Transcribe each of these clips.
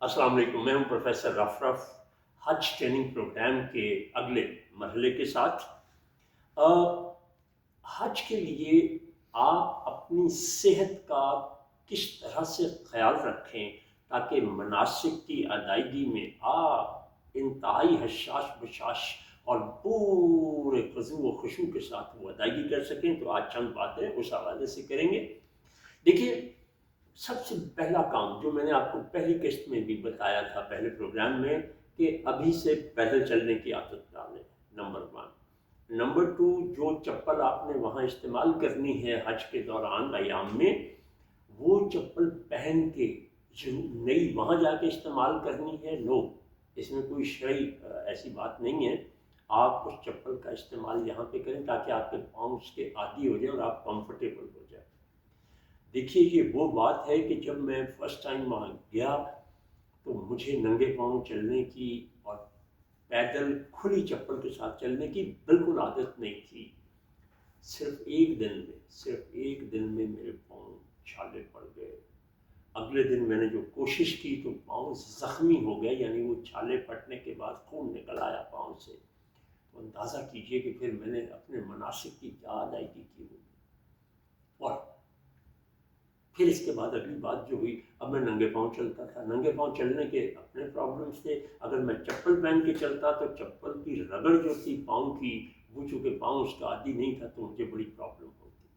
अस्सलाम वालेकुम। मैं हूं प्रोफेसर रफरफ हज ट्रेनिंग प्रोग्राम के अगले मरहले के साथ। अ, हज के लिए आप अपनी सेहत का किस तरह से ख्याल रखें ताकि मनासिक की अदायगी में आप इंतहाई हशाश बशाश और पूरे खुशू व खुशू के साथ वो अदायगी कर सकें। तो आज चंद बातें उस हवाले से करेंगे। देखिए, सबसे पहला काम जो मैंने आपको पहली किस्त में भी बताया था, पहले प्रोग्राम में, कि अभी से पैदल चलने की आदत डालें, नंबर वन। नंबर टू, जो चप्पल आपने वहाँ इस्तेमाल करनी है हज के दौरान अयाम में, वो चप्पल पहन के जो नई वहाँ जाके इस्तेमाल करनी है, नो, इसमें कोई शरई ऐसी बात नहीं है। आप उस चप्पल का इस्तेमाल यहाँ पे करें ताकि आपके पाँव उसके आदी हो जाए और आप कंफर्टेबल हो जाए। देखिए, ये वो बात है कि जब मैं फर्स्ट टाइम वहाँ गया तो मुझे नंगे पाँव चलने की और पैदल खुली चप्पल के साथ चलने की बिल्कुल आदत नहीं थी। सिर्फ एक दिन में मेरे पाँव छाले पड़ गए। अगले दिन मैंने जो कोशिश की तो पाँव ज़ख्मी हो गए, यानी वो छाले पड़ने के बाद खून निकल आया पाँव से। तो अंदाज़ा कीजिए कि फिर मैंने अपने मनासिक की क्या अदायगी की होगी। और फिर इसके बाद अगली बात जो हुई, अब मैं नंगे पाँव चलता था। नंगे पाँव चलने के अपने प्रॉब्लम्स थे। अगर मैं चप्पल पहन के चलता तो चप्पल की रगड़ जो थी पाँव की, वो चूँकि पाँव उसका आदी नहीं था तो मुझे बड़ी प्रॉब्लम होती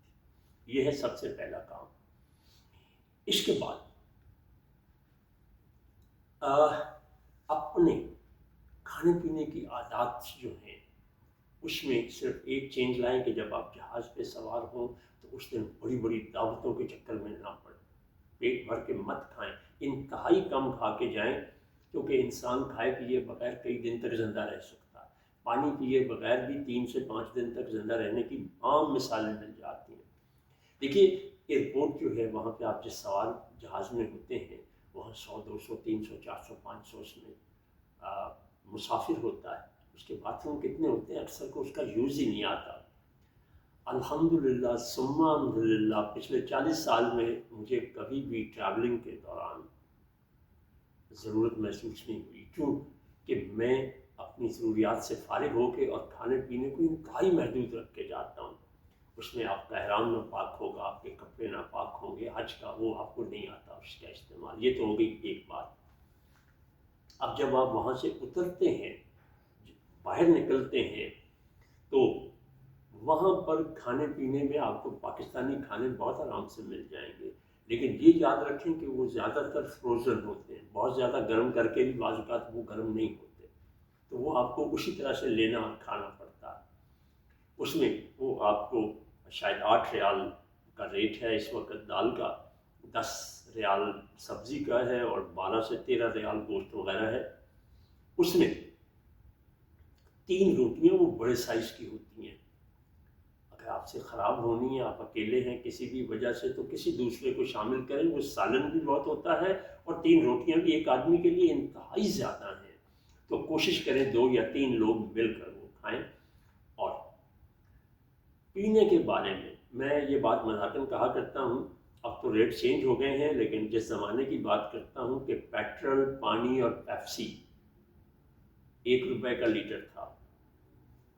थी। ये है सबसे पहला काम। इसके बाद अपने खाने पीने की आदत जो हैं उसमें सिर्फ एक चेंज लाएं कि जब आप जहाज़ पे सवार हों तो उस दिन बड़ी बड़ी दावतों के चक्कर में ना पड़े। पेट भर के मत खाएं, इंतहाई कम खा के जाएं, क्योंकि इंसान खाए पिए बगैर कई दिन तक ज़िंदा रह सकता है। पानी पिए बगैर भी 3 से 5 दिन तक ज़िंदा रहने की आम मिसालें मिल जाती हैं। देखिए, एयरपोर्ट जो है वहाँ पे आप जिस सवार जहाज़ में होते हैं वहाँ 100, 200, 300, 400, 500 उसमें मुसाफिर होता है। उसके बाथरूम कितने होते हैं, अक्सर को उसका यूज़ ही नहीं आता। अल्हम्दुलिल्लाह सुम्मा अल्हम्दुलिल्लाह पिछले 40 साल में मुझे कभी भी ट्रैवलिंग के दौरान ज़रूरत महसूस नहीं हुई। क्यों? कि मैं अपनी ज़रूरियात से फ़ारिग होकर और खाने पीने को इंतहाई महदूद रख के जाता हूँ। उसमें आपका एहराम नापाक होगा, आपके कपड़े नापाक होंगे, हज का वो आपको नहीं आता उसका इस्तेमाल। ये तो हो गई एक बात। अब जब आप वहाँ से उतरते हैं, बाहर निकलते हैं, तो वहाँ पर खाने पीने में आपको पाकिस्तानी खाने बहुत आराम से मिल जाएंगे, लेकिन ये याद रखें कि वो ज़्यादातर फ्रोज़न होते हैं। बहुत ज़्यादा गर्म करके भी बाज़ औक़ात वो गर्म नहीं होते, तो वो आपको उसी तरह से लेना और खाना पड़ता है। उसमें वो आपको शायद 8 रियाल का रेट है इस वक्त दाल का, 10 रियाल सब्ज़ी का है और 12 से 13 रियाल गोश्त वगैरह है। उसमें 3 रोटियाँ वो बड़े साइज़ की होती हैं। अगर आपसे ख़राब होनी है, आप अकेले हैं किसी भी वजह से, तो किसी दूसरे को शामिल करें। वो सालन भी बहुत होता है और 3 रोटियाँ भी एक आदमी के लिए इंतहाई ज़्यादा हैं। तो कोशिश करें 2 या 3 लोग मिलकर वो खाएं। और पीने के बारे में मैं ये बात मज़ाक़न कहा करता हूँ, अब तो रेट चेंज हो गए हैं, लेकिन जिस ज़माने की बात करता हूँ कि पेट्रोल, पानी और पेप्सी 1 रुपए का लीटर था,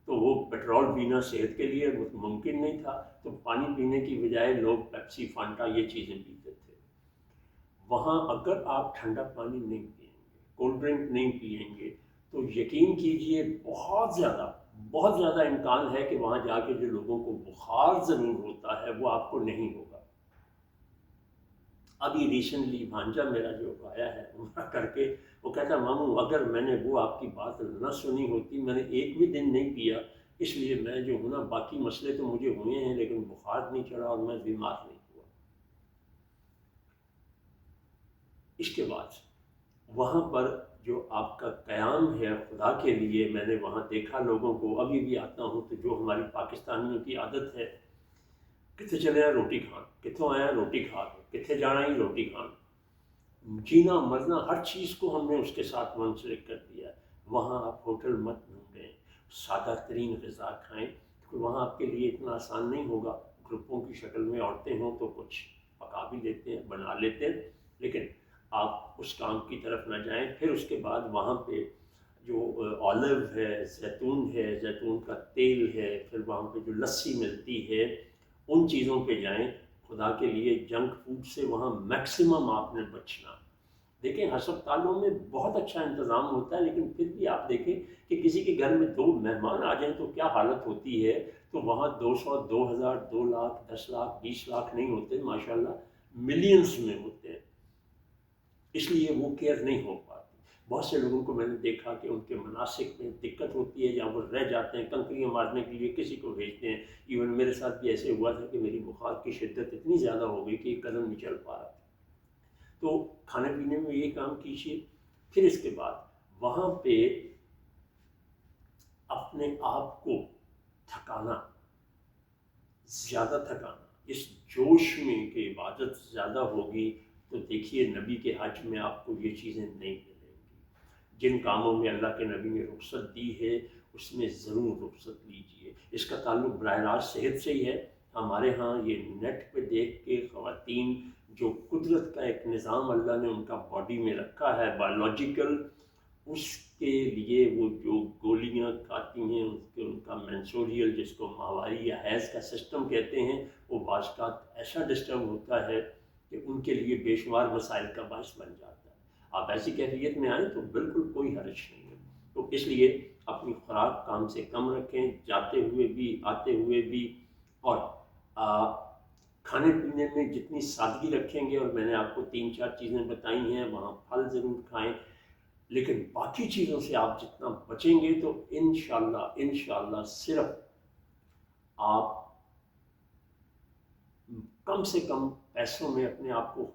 तो वो पेट्रोल पीना सेहत के लिए मुमकिन नहीं था, तो पानी पीने की बजाय लोग पेप्सी, फांटा ये चीज़ें पीते थे। वहाँ अगर आप ठंडा पानी नहीं पिएंगे, कोल्ड ड्रिंक नहीं पिएंगे, तो यकीन कीजिए बहुत ज़्यादा इम्कान है कि वहाँ जाके जो लोगों को बुखार ज़रूर होता है वो आपको नहीं होगा। अभी रिसेंटली भांजा मेरा जो आया है उम्रा करके, वो कहता मामू अगर मैंने वो आपकी बात न सुनी होती, मैंने एक भी दिन नहीं पिया, इसलिए मैं जो हूँ ना, बाकी मसले तो मुझे हुए हैं लेकिन बुखार नहीं चढ़ा और मैं बीमार नहीं हुआ। इसके बाद वहाँ पर जो आपका क़याम है खुदा के लिए, मैंने वहाँ देखा लोगों को, अभी भी आता हूँ तो जो हमारी पाकिस्तानियों की आदत है, कितने चले हैं रोटी खान, कितों आया रोटी खा के, कितने जाना ही रोटी खान, जीना मरना हर चीज़ को हमने उसके साथ मुंसलिक कर दिया है। वहाँ आप होटल मत ढूंढें, सादा तरीन ग़िज़ा खाएँ, क्योंकि वहाँ आपके लिए इतना आसान नहीं होगा। ग्रुपों की शक्ल में औरतें हों तो कुछ पका भी लेते हैं, बना लेते हैं, लेकिन آپ اس کام کی طرف نہ جائیں۔ پھر اس کے بعد وہاں پہ جو آلو ہے، زیتون کا تیل ہے، پھر وہاں پہ جو لسی ملتی ہے، ان چیزوں پہ جائیں۔ خدا کے لیے جنک فوڈ سے وہاں میکسیمم آپ نے بچنا۔ دیکھیں ہسپتالوں میں بہت اچھا انتظام ہوتا ہے، لیکن پھر بھی آپ دیکھیں کہ کسی کے گھر میں 2 مہمان آ جائیں تو کیا حالت ہوتی ہے۔ تو وہاں 200، 2000، 2 لاکھ، 10 لاکھ، 20 لاکھ نہیں ہوتے، ماشاءاللہ ملینز میں ہوتے ہیں، اس لیے وہ کیئر نہیں ہو پاتی۔ بہت سے لوگوں کو میں نے دیکھا کہ ان کے مناسک میں دقت ہوتی ہے، یا وہ رہ جاتے ہیں، کنکریاں مارنے کے لیے کسی کو بھیجتے ہیں۔ ایون میرے ساتھ بھی ایسے ہوا تھا کہ میری بخار کی شدت اتنی زیادہ ہو گئی کہ ایک قدم نہیں چل پا رہا تھا۔ تو کھانے پینے میں یہ کام کیجیے۔ پھر اس کے بعد وہاں پہ اپنے آپ کو تھکانا، زیادہ تھکانا، اس جوش میں کہ عبادت زیادہ ہوگی، تو دیکھیے نبی کے حج میں آپ کو یہ چیزیں نہیں ملیں گی۔ جن کاموں میں اللہ کے نبی نے رخصت دی ہے اس میں ضرور رخصت لیجیے۔ اس کا تعلق براہ راست صحت سے ہی ہے۔ ہمارے ہاں یہ نیٹ پہ دیکھ کے خواتین جو قدرت کا ایک نظام اللہ نے ان کا باڈی میں رکھا ہے بایولوجیکل، اس کے لیے وہ جو گولیاں کھاتی ہیں، ان کا مینسوریل جس کو ماہواری یا حیض کا سسٹم کہتے ہیں، وہ بعض اوقات ایسا ڈسٹرب ہوتا ہے کہ ان کے لیے بے شمار مسائل کا باعث بن جاتا ہے۔ آپ ایسی کیفیت میں آئیں تو بالکل کوئی حرج نہیں ہے۔ تو اس لیے اپنی خوراک کام سے کم رکھیں، جاتے ہوئے بھی آتے ہوئے بھی، اور کھانے پینے میں جتنی سادگی رکھیں گے، اور میں نے آپ کو 3-4 چیزیں بتائی ہیں، وہاں پھل ضرور کھائیں، لیکن باقی چیزوں سے آپ جتنا بچیں گے تو انشاءاللہ صرف آپ کم سے کم پیسوں میں اپنے آپ کو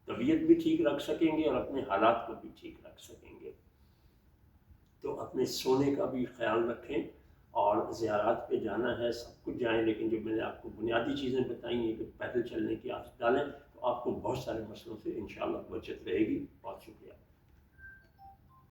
طبیعت بھی ٹھیک رکھ سکیں گے اور اپنے حالات کو بھی ٹھیک رکھ سکیں گے۔ تو اپنے سونے کا بھی خیال رکھیں، اور زیارات پہ جانا ہے سب کچھ جائیں، لیکن جو میں نے آپ کو بنیادی چیزیں بتائی ہیں کہ پیدل چلنے کی عادت ڈالیں، تو آپ کو بہت سارے مسئلوں سے انشاءاللہ بچت رہے گی۔ بہت شکریہ۔